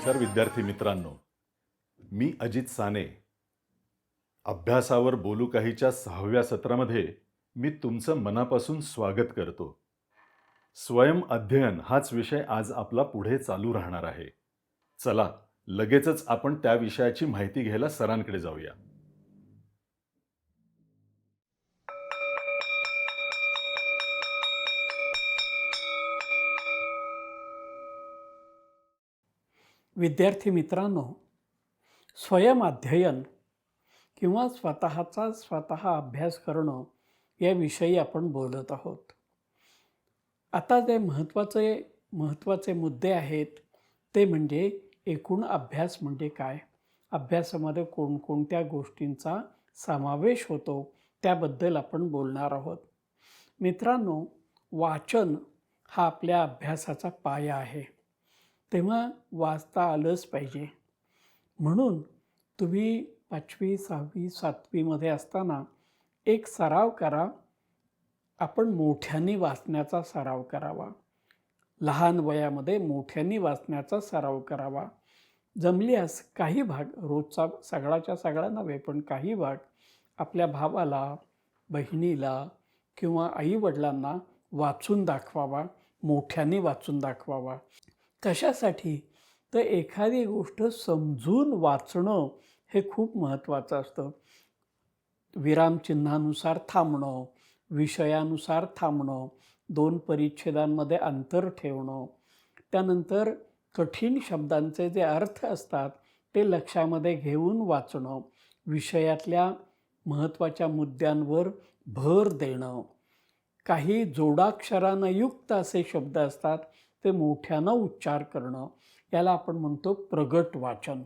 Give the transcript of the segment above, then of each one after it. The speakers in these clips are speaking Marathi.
नमस्कार विद्यार्थी मित्रांनो, मी अजित साने. अभ्यासावर बोलू काहीच्या 6व्या सत्रामध्ये मी तुमचं मनापासून स्वागत करतो. स्वयं अध्ययन हाच विषय आज आपला पुढे चालू राहणार आहे. चला, लगेचच आपण त्या विषयाची माहिती घ्यायला सरांकडे जाऊया. विद्यार्थी मित्रांनो, स्वयंअध्ययन किंवा स्वतः अभ्यास करणं याविषयी आपण बोलत आहोत. आता जे महत्त्वाचे मुद्दे आहेत ते म्हणजे एकूण अभ्यास म्हणजे काय, अभ्यासामध्ये कोणकोणत्या गोष्टींचा समावेश होतो त्याबद्दल आपण बोलणार आहोत. मित्रांनो, वाचन हा आपल्या अभ्यासाचा पाया आहे. तेव्हा वाचता आलंच पाहिजे. म्हणून तुम्ही 5वी 6वी 7वीमध्ये असताना एक सराव करा. आपण मोठ्यांनी वाचण्याचा सराव करावा. लहान वयामध्ये मोठ्यांनी वाचण्याचा सराव करावा. जमल्यास काही भाग, रोजचा सगळाच्या सगळा नव्हे पण काही भाग आपल्या भावाला, बहिणीला किंवा आईवडिलांना वाचून दाखवावा, मोठ्यांनी वाचून दाखवावा. कशासाठी? तर एखादी गोष्ट समजून वाचणं हे खूप महत्त्वाचं असतं. विरामचिन्हानुसार थांबणं, विषयानुसार थांबणं, 2 परिच्छेदांमध्ये अंतर ठेवणं, त्यानंतर कठीण शब्दांचे जे अर्थ असतात ते लक्षामध्ये घेऊन वाचणं, विषयातल्या महत्त्वाच्या मुद्द्यांवर भर देणं. काही जोडाक्षरानं युक्त असे शब्द असतात ते मोठ्यानं उच्चार करणं, याला आपण म्हणतो प्रगट वाचन.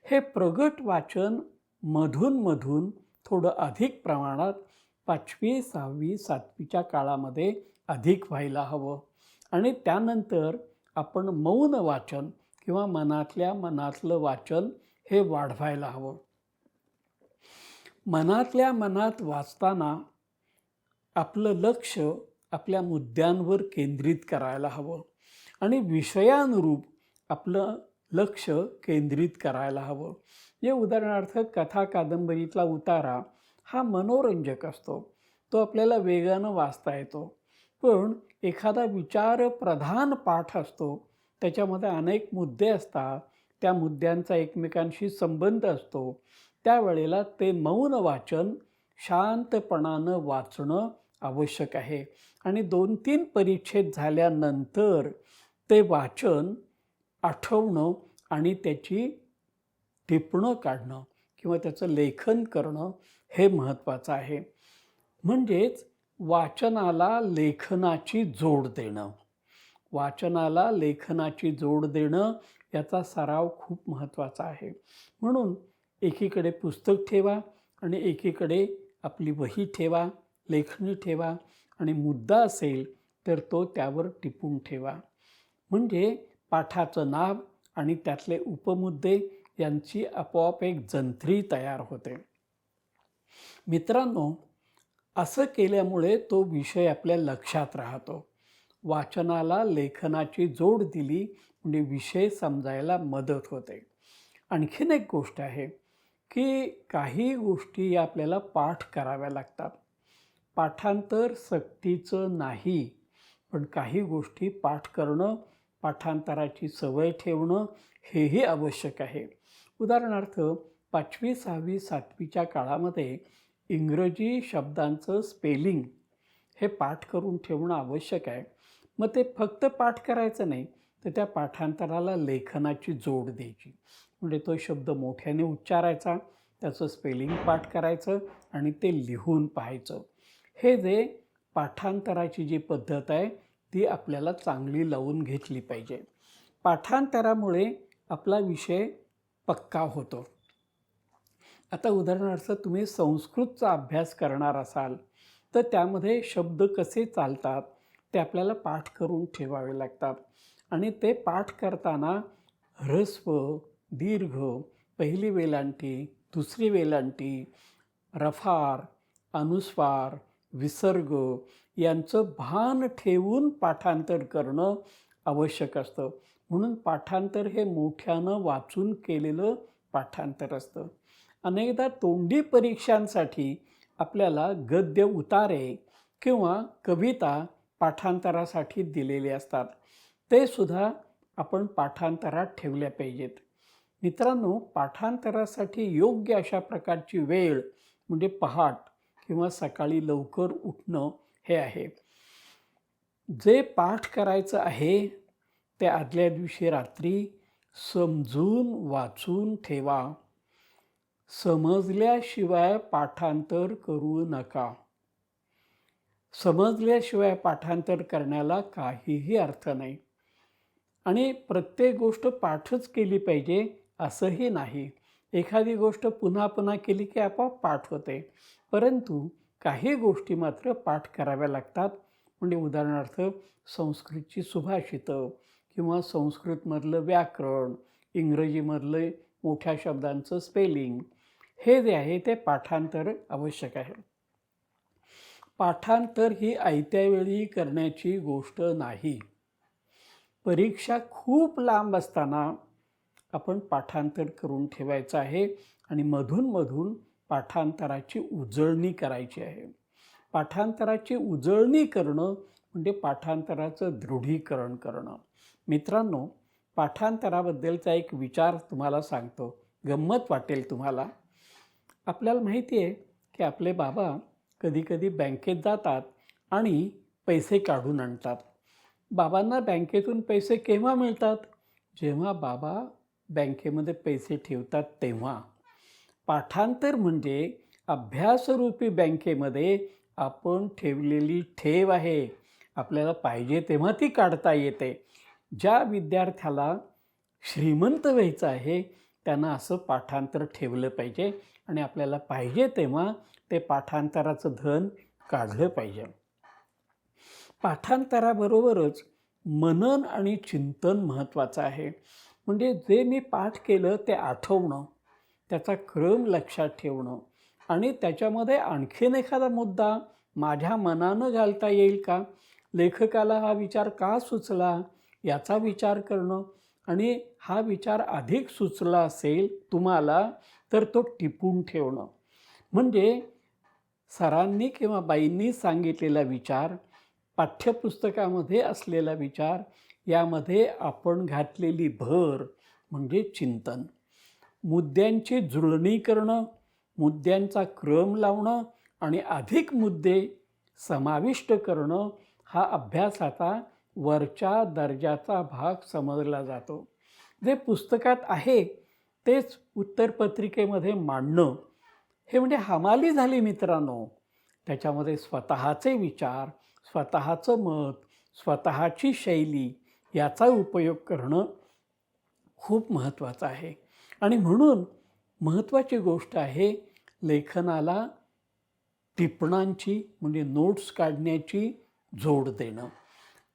हे प्रगट वाचन मधून थोडं अधिक प्रमाणात 5वी 6वी 7वीच्या काळामध्ये अधिक व्हायला हवं. आणि त्यानंतर आपण मौन वाचन किंवा मनातलं वाचन हे वाढवायला हवं. मनातल्या मनात वाचताना आपलं लक्ष आपल्या मुद्द्यांवर केंद्रित करायला हवं आणि विषयानुरूप आपलं लक्ष केंद्रित करायला हवं. जे उदाहरणार्थ कथा कादंबरीतला उतारा हा मनोरंजक असतो, तो आपल्याला वेगानं वाचता येतो. पण एखादा विचारप्रधान पाठ असतो, त्याच्यामध्ये अनेक मुद्दे असतात, त्या मुद्द्यांचा एकमेकांशी संबंध असतो. त्यावेळेला ते मौन वाचन शांतपणानं वाचणं आवश्यक आहे. आणि 2-3 परिच्छेद झाल्यानंतर ते वाचन आठवणं आणि त्याची टिपणं काढणं किंवा त्याचं लेखन करणं हे महत्त्वाचं आहे. म्हणजेच वाचनाला लेखनाची जोड देणं. वाचनाला लेखनाची जोड देणं याचा सराव खूप महत्त्वाचा आहे. म्हणून एकीकडे पुस्तक ठेवा आणि एकीकडे आपली वही ठेवा, लेखणी ठेवा आणि मुद्दा असेल तर तो त्यावर टिपून ठेवा. म्हणजे पाठाचं नाव आणि त्यातले उपमुद्दे यांची आपोआप एक जंत्री तयार होते. मित्रांनो, असं केल्यामुळे तो विषय आपल्या लक्षात राहतो. वाचनाला लेखनाची जोड दिली म्हणजे विषय समजायला मदत होते. आणखीन एक गोष्ट आहे की काही गोष्टी आपल्याला पाठ कराव्या लागतात. पाठांतर सक्तीचं नाही, पण काही गोष्टी पाठ करणं, पाठांतराची सवय ठेवणं हेही आवश्यक आहे. उदाहरणार्थ 5वी 6वी 7वीच्या काळामध्ये इंग्रजी शब्दांचं स्पेलिंग हे पाठ करून ठेवणं आवश्यक आहे. मग ते फक्त पाठ करायचं नाही, तर त्या पाठांतराला लेखनाची जोड द्यायची. म्हणजे तो शब्द मोठ्याने उच्चारायचा, त्याचं स्पेलिंग पाठ करायचं आणि ते लिहून पाहायचं. हे जे पाठांतराची जी पद्धत आहे ती आपल्याला चांगली लावून घेतली पाहिजे. पाठांतरामुळे आपला विषय पक्का होतो. आता उदाहरणार्थ तुम्ही संस्कृतचा अभ्यास करणार असाल तर त्यामध्ये शब्द कसे चालतात ते आपल्याला पाठ करून ठेवावे लागतात. आणि ते पाठ करताना ह्रस्व, दीर्घ, पहिली वेलांटी, दुसरी वेलांटी, रफार, अनुस्वार, विसर्ग यांचं भान ठेवून पाठांतर करणं आवश्यक असतं. म्हणून पाठांतर हे मोठ्यानं वाचून केलेलं पाठांतर असतं. अनेकदा तोंडी परीक्षांसाठी आपल्याला गद्य उतारे किंवा कविता पाठांतरासाठी दिलेले असतात. ते सुद्धा आपण पाठांतरात ठेवल्या पाहिजेत. मित्रांनो, पाठांतरासाठी योग्य अशा प्रकारची वेळ म्हणजे पहाट किंवा सकाळी लवकर उठणं हे आहे. जे पाठ करायचं आहे ते आदल्या दिवशी रात्री समजून वाचून ठेवा. समजल्याशिवाय पाठांतर करू नका. समजल्याशिवाय पाठांतर करण्याला काहीही अर्थ नाही. आणि प्रत्येक गोष्ट पाठच केली पाहिजे असंही नाही. एखादी गोष्ट पुन्हा पुन्हा केली की आपोआप पाठ होते. परंतु काही गोष्टी मात्र पाठ कराव्या लागतात. म्हणजे उदाहरणार्थ संस्कृतची सुभाषितं किंवा संस्कृतमधलं व्याकरण, इंग्रजीमधलं मोठ्या शब्दांचं स्पेलिंग, हे जे आहे ते पाठांतर आवश्यक आहे. पाठांतर ही आयत्या वेळी करण्याची गोष्ट नाही. परीक्षा खूप लांब असताना आपण पाठांतर करून ठेवायचं आहे आणि मधून पाठांतराची उजळणी करायची आहे. पाठांतराची उजळणी करणं म्हणजे पाठांतराचं दृढीकरण करणं. मित्रांनो, पाठांतराबद्दलचा एक विचार तुम्हाला सांगतो, गंमत वाटेल तुम्हाला. आपल्याला माहिती आहे की आपले बाबा कधी बँकेत जातात आणि पैसे काढून आणतात. बाबांना बँकेतून पैसे केव्हा मिळतात? जेव्हा बाबा बँकेमध्ये पैसे ठेवतात तेव्हा. पाठांतर म्हणजे अभ्यासरूपी बँकेमध्ये आपण ठेवलेली ठेव आहे. आपल्याला पाहिजे तेव्हा ती काढता येते. ज्या विद्यार्थ्याला श्रीमंत व्हायचं आहे त्यांना असं पाठांतर ठेवलं पाहिजे आणि आपल्याला पाहिजे तेव्हा ते पाठांतराचं धन काढलं पाहिजे. पाठांतराबरोबरच मनन आणि चिंतन महत्त्वाचं आहे. म्हणजे जे मी पाठ केलं ते आठवणं, त्याचा क्रम लक्षात ठेवणं आणि त्याच्यामध्ये आणखीन एखादा मुद्दा माझ्या मनानं घालता येईल का, लेखकाला हा विचार का सुचला याचा विचार करणं आणि हा विचार अधिक सुचला असेल तुम्हाला तर तो टिपून ठेवणं. म्हणजे सरांनी किंवा बाईंनी सांगितलेला विचार, पाठ्यपुस्तकामध्ये असलेला विचार, यामध्ये आपण घातलेली भर म्हणजे चिंतन. मुद्द्यांची जुळणी करणं, मुद्द्यांचा क्रम लावणं आणि अधिक मुद्दे समाविष्ट करणं हा अभ्यासाचा वरच्या दर्जाचा भाग समजला जातो. जे पुस्तकात आहे तेच उत्तरपत्रिकेमध्ये मांडणं हे म्हणजे हमाली झाली मित्रांनो. त्याच्यामध्ये स्वतःचे विचार, स्वतःचं मत, स्वतःची शैली याचा उपयोग करणं खूप महत्त्वाचं आहे. आणि म्हणून महत्त्वाची गोष्ट आहे लेखनाला टिपणांची म्हणजे नोट्स काढण्याची जोड देणं.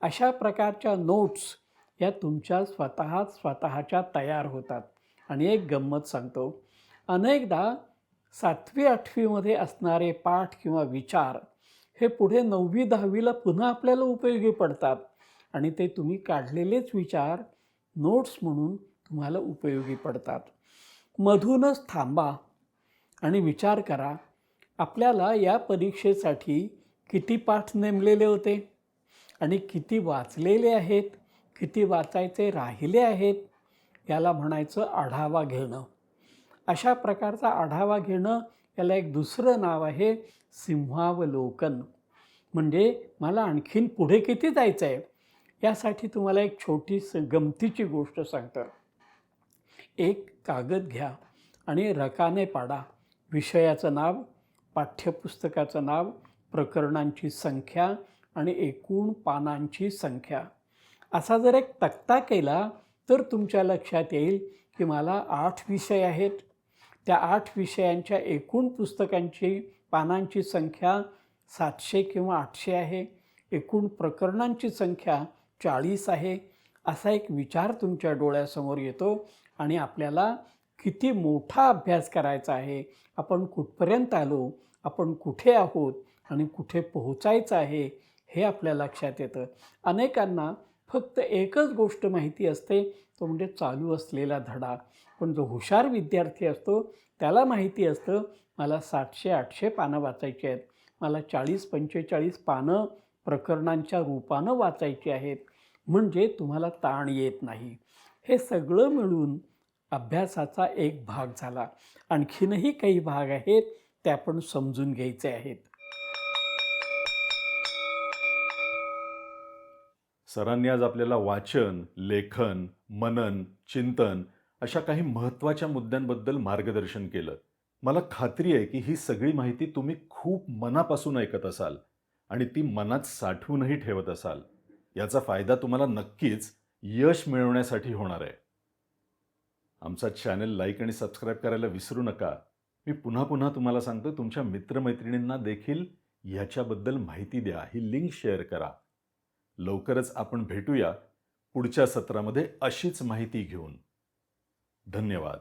अशा प्रकारच्या नोट्स या तुमच्या स्वतःच्या तयार होतात. आणि एक गंमत सांगतो, अनेकदा 7वी-8वीमध्ये असणारे पाठ किंवा विचार हे पुढे 9वी-10वीला पुन्हा आपल्याला उपयोगी पडतात आणि ते तुम्ही काढलेलेच विचार नोट्स म्हणून तुम्हाला उपयोगी पडतात. मधूनच थांबा आणि विचार करा, आपल्याला या परीक्षेसाठी किती पाठ नेमलेले होते आणि किती वाचलेले आहेत, किती वाचायचे राहिले आहेत, याला म्हणायचं आढावा घेणं. अशा प्रकारचा आढावा घेणं याला एक दुसरं नाव आहे सिंहावलोकन. म्हणजे मला आणखीन पुढे किती जायचं आहे यासाठी तुम्हाला एक छोटी गमतीची गोष्ट सांगतो. एक कागद घ्या आणि रकाने पाडा. विषयाचं नाव, पाठ्यपुस्तकाचं नाव, प्रकरणांची संख्या आणि एकूण पानांची संख्या. असा जर एक तक्ता केला तर तुमच्या लक्षात येईल की मला 8 विषय आहेत. त्या 8 विषयांच्या एकूण पुस्तकांची पानांची संख्या 700 किंवा 800 आहे. एकूण प्रकरणांची संख्या 40 आहे. असा एक विचार तुमच्या डोळ्यासमोर येतो आणि आपल्याला किती मोठा अभ्यास करायचा आहे, आपण कुठपर्यंत आलो, आपण कुठे आहोत आणि कुठे पोहोचायचं आहे हे आपल्या लक्षात येतं. अनेकांना फक्त एकच गोष्ट माहिती असते, तो म्हणजे चालू असलेला धडा. पण जो हुशार विद्यार्थी असतो त्याला माहिती असतं, मला 700-800 पानं वाचायची आहेत. मला 40-45 पानं प्रकरणांच्या रूपानं वाचायची आहेत. म्हणजे तुम्हाला ताण येत नाही. हे सगळं मिळून अभ्यासाचा एक भाग झाला. आणखीनही काही भाग आहेत, ते आपण समजून घ्यायचे आहेत. सरांनी आज आपल्याला वाचन, लेखन, मनन, चिंतन अशा काही महत्त्वाच्या मुद्द्यांबद्दल मार्गदर्शन केलं. मला खात्री आहे की ही सगळी माहिती तुम्ही खूप मनापासून ऐकत असाल आणि ती मनात साठवूनही ठेवत असाल. याचा फायदा तुम्हाला नक्कीच यश मिळवण्यासाठी होणार आहे. आमचा चॅनल लाईक आणि सबस्क्राईब करायला विसरू नका. मी पुन्हा पुन्हा तुम्हाला सांगतो, तुमच्या मित्रमैत्रिणींना देखील ह्याच्याबद्दल माहिती द्या. ही लिंक शेअर करा. लवकरच आपण भेटूया पुढच्या सत्रामध्ये अशीच माहिती घेऊन. धन्यवाद.